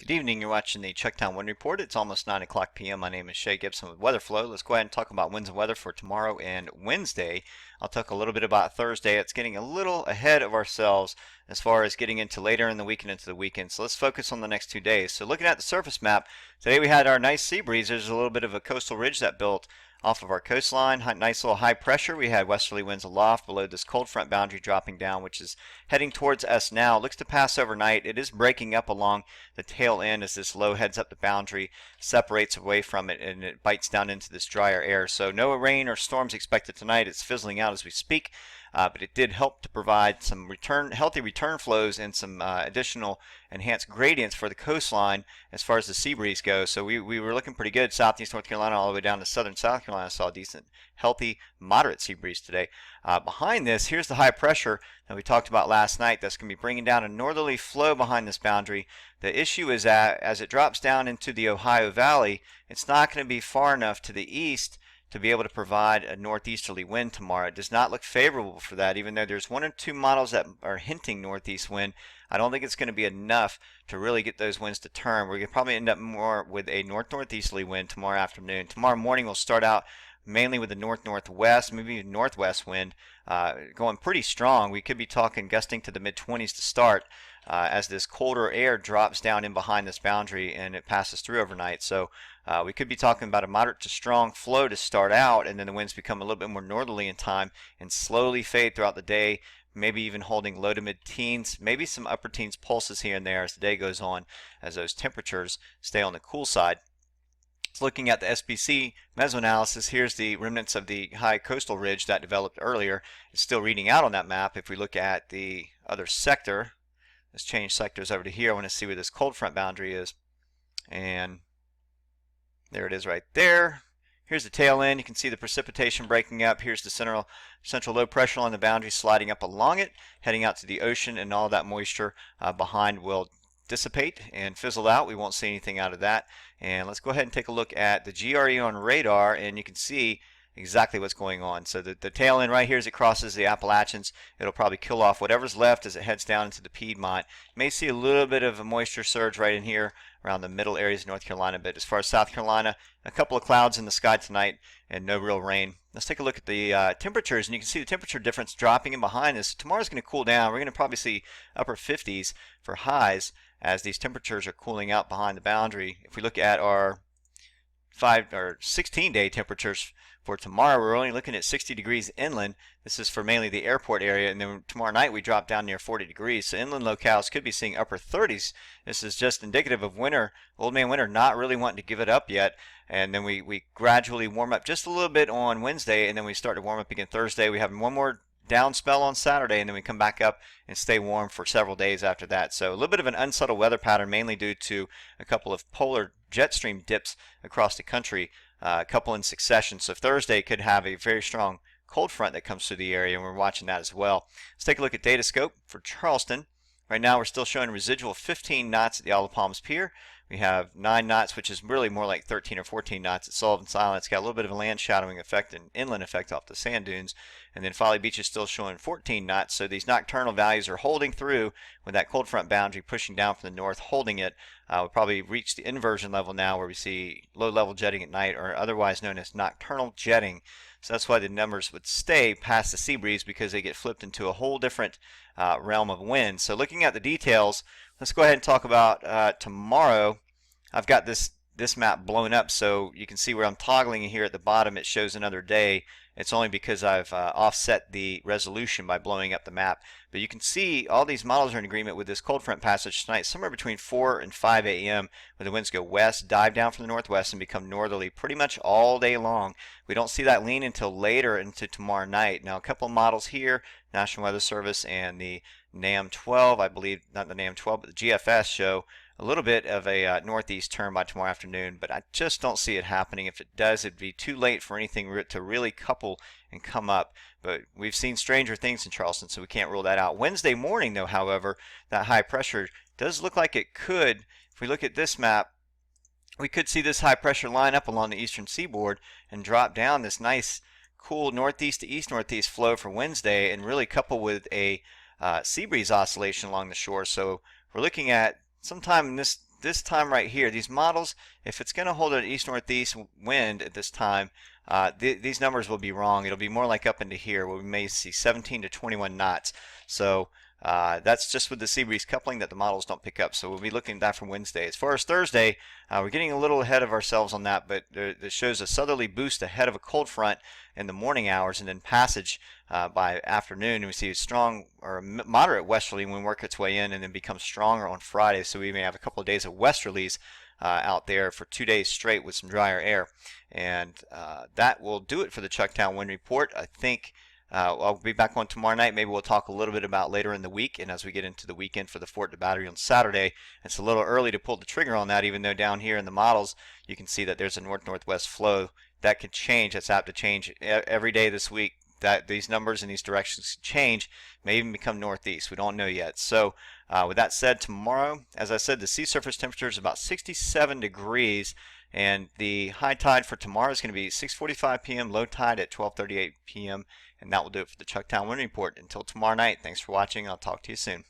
Good evening. You're watching the Chucktown Wind Report. It's almost 9 o'clock p.m. My name is Shay Gibson with Weather Flow. Let's go ahead and talk about winds and weather for tomorrow and Wednesday. I'll talk a little bit about Thursday. It's getting a little ahead of ourselves as far as getting into later in the week and into the weekend. So let's focus on the next 2 days. So looking at the surface map, today we had our nice sea breeze. There's a little bit of a coastal ridge that built off of our coastline. Nice little high pressure. We had westerly winds aloft below this cold front boundary dropping down, which is heading towards us now. It looks to pass overnight. It is breaking up along the tail end as this low heads up the boundary, separates away from it, and it bites down into this drier air. So no rain or storms expected tonight. It's fizzling out as we speak. But it did help to provide some healthy return flows and some additional enhanced gradients for the coastline as far as the sea breeze goes. So we were looking pretty good. Southeast North Carolina all the way down to southern South Carolina saw a decent, healthy, moderate sea breeze today. Behind this, here's the high pressure that we talked about last night. That's going to be bringing down a northerly flow behind this boundary. The issue is that as it drops down into the Ohio Valley, it's not going to be far enough to the east to be able to provide a northeasterly wind tomorrow. It does not look favorable for that, even though there's 1 or 2 models that are hinting northeast wind. I don't think it's going to be enough to really get those winds to turn. We're going to probably end up more with a north-northeasterly wind tomorrow afternoon. Tomorrow morning we'll start out mainly with the north-northwest, maybe even northwest wind going pretty strong. We could be talking gusting to the mid-20s to start as this colder air drops down in behind this boundary and it passes through overnight. So we could be talking about a moderate to strong flow to start out, and then the winds become a little bit more northerly in time and slowly fade throughout the day, maybe even holding low to mid-teens, maybe some upper teens pulses here and there as the day goes on, as those temperatures stay on the cool side. So looking at the SPC mesoanalysis, here's the remnants of the high coastal ridge that developed earlier. It's still reading out on that map. If we look at the other sector, let's change sectors over to here. I want to see where this cold front boundary is. And there it is right there. Here's the tail end. You can see the precipitation breaking up. Here's the central low pressure on the boundary sliding up along it, heading out to the ocean, and all that moisture behind will dissipate and fizzle out. We won't see anything out of that. And let's go ahead and take a look at the GRE on radar, and you can see exactly what's going on. So the tail end right here, as it crosses the Appalachians, it'll probably kill off whatever's left as it heads down into the Piedmont. You may see a little bit of a moisture surge right in here around the middle areas of North Carolina, but as far as South Carolina, a couple of clouds in the sky tonight and no real rain. Let's take a look at the temperatures, and you can see the temperature difference dropping in behind this. Tomorrow's going to cool down. We're going to probably see upper 50s for highs as these temperatures are cooling out behind the boundary. If we look at our 16-day temperatures for tomorrow, we're only looking at 60 degrees inland. This is for mainly the airport area, and then tomorrow night we drop down near 40 degrees. So inland locales could be seeing upper 30s. This is just indicative of winter, old man winter, not really wanting to give it up yet. And then we gradually warm up just a little bit on Wednesday, and then we start to warm up again Thursday. We have one more down spell on Saturday, and then we come back up and stay warm for several days after that. So a little bit of an unsettled weather pattern, mainly due to a couple of polar jet stream dips across the country, a couple in succession. So Thursday could have a very strong cold front that comes through the area, and we're watching that as well. Let's take a look at Datascope for Charleston. Right now we're still showing residual 15 knots at the Isle of Palms Pier. We have 9 knots, which is really more like 13 or 14 knots at Sullivan's Island. It's got a little bit of a land shadowing effect and inland effect off the sand dunes. And then Folly Beach is still showing 14 knots. So these nocturnal values are holding through with that cold front boundary pushing down from the north, holding it. We'll probably reach the inversion level now where we see low-level jetting at night, or otherwise known as nocturnal jetting. So that's why the numbers would stay past the sea breeze, because they get flipped into a whole different realm of wind. So looking at the details, let's go ahead and talk about tomorrow. I've got this map blown up, so you can see where I'm toggling here at the bottom. It shows another day. It's only because I've offset the resolution by blowing up the map. But you can see all these models are in agreement with this cold front passage tonight, somewhere between 4 and 5 a.m. when the winds go west, dive down from the northwest, and become northerly pretty much all day long. We don't see that lean until later into tomorrow night. Now, a couple of models here, National Weather Service and the NAM 12, I believe, not the NAM 12, but the GFS show a little bit of a northeast turn by tomorrow afternoon, but I just don't see it happening. If it does, it'd be too late for anything to really couple and come up. But we've seen stranger things in Charleston, so we can't rule that out. Wednesday morning, though, however, that high pressure does look like it could. If we look at this map, we could see this high pressure line up along the eastern seaboard and drop down this nice, cool northeast to east-northeast flow for Wednesday, and really couple with a sea breeze oscillation along the shore. So we're looking at sometime in this this time right here, these models, if it's going to hold an east-northeast wind at this time, these numbers will be wrong. It'll be more like up into here where we may see 17 to 21 knots. So that's just with the sea breeze coupling that the models don't pick up. So we'll be looking at that for Wednesday. As far as Thursday, we're getting a little ahead of ourselves on that, but it shows a southerly boost ahead of a cold front in the morning hours, and then passage by afternoon. And we see a strong or a moderate westerly when we work its way in, and then becomes stronger on Friday. So we may have a couple of days of westerlies out there for 2 days straight with some drier air. And that will do it for the Chucktown Wind Report. I think I'll be back on tomorrow night. Maybe we'll talk a little bit about later in the week, and as we get into the weekend for the Fort to Battery on Saturday. It's a little early to pull the trigger on that, even though down here in the models you can see that there's a north-northwest flow. That could change. That's apt to change every day this week. That these numbers and these directions change, may even become northeast. We don't know yet. So with that said, tomorrow, as I said, the sea surface temperature is about 67 degrees, and the high tide for tomorrow is going to be 6:45 p.m., low tide at 12:38 p.m., and that will do it for the Chucktown Wind Report. Until tomorrow night, thanks for watching. I'll talk to you soon.